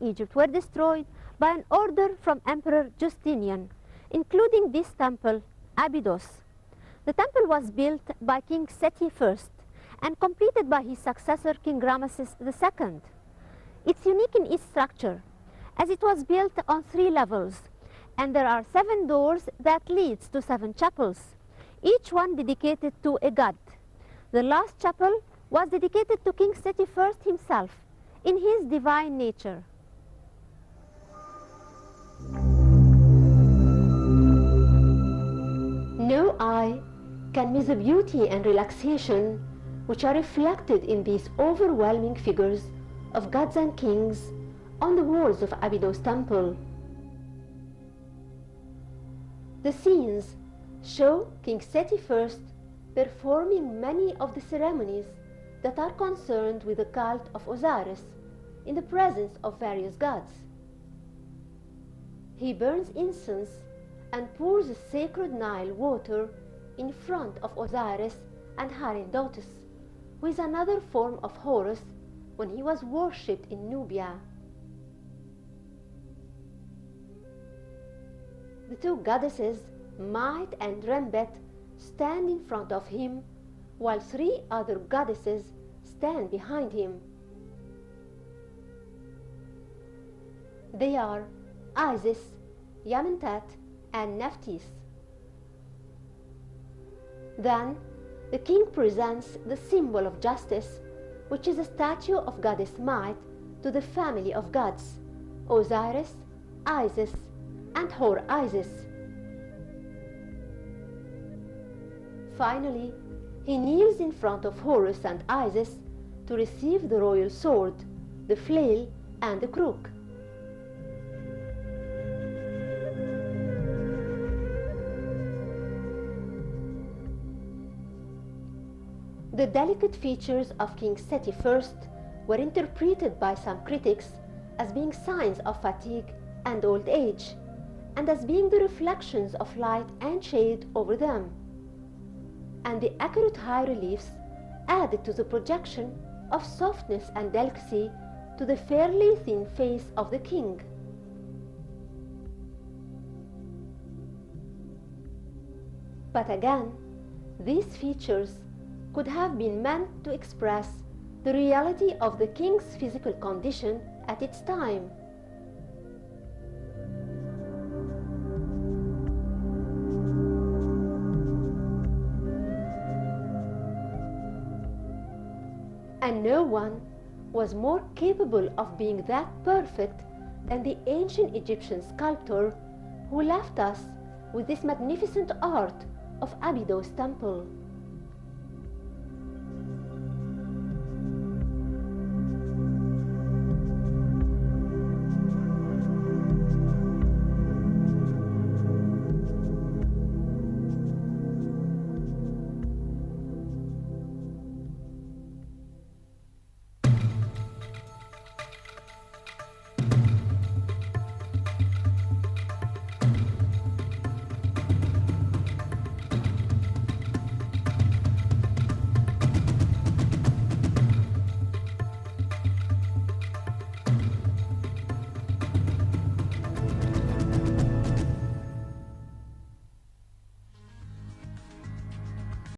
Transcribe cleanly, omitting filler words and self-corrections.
Egypt were destroyed by an order from Emperor Justinian, including this temple, Abydos. The temple was built by King Seti I and completed by his successor, King Ramesses II. It's unique in its structure, as it was built on 3 levels, and there are 7 doors that leads to 7 chapels, each one dedicated to a god. The last chapel was dedicated to King Seti I himself, in his divine nature. No eye can miss the beauty and relaxation which are reflected in these overwhelming figures of gods and kings on the walls of Abydos temple. The scenes show King Seti I performing many of the ceremonies that are concerned with the cult of Osiris in the presence of various gods. He burns incense and pours the sacred Nile water in front of Osiris and Harendotus, who is another form of Horus when he was worshipped in Nubia. The 2 goddesses, Might and Rembet, stand in front of him, while 3 other goddesses stand behind him. They are Isis, Yamentet, and Nephthys. Then the king presents the symbol of justice, which is a statue of goddess Might to the family of gods, Osiris, Isis, and Hor-Isis. Finally, he kneels in front of Horus and Isis to receive the royal sword, the flail, and the crook. The delicate features of King Seti I were interpreted by some critics as being signs of fatigue and old age, and as being the reflections of light and shade over them. And the accurate high reliefs added to the projection of softness and delicacy to the fairly thin face of the king. But again, these features could have been meant to express the reality of the king's physical condition at its time. And no one was more capable of being that perfect than the ancient Egyptian sculptor who left us with this magnificent art of Abydos temple.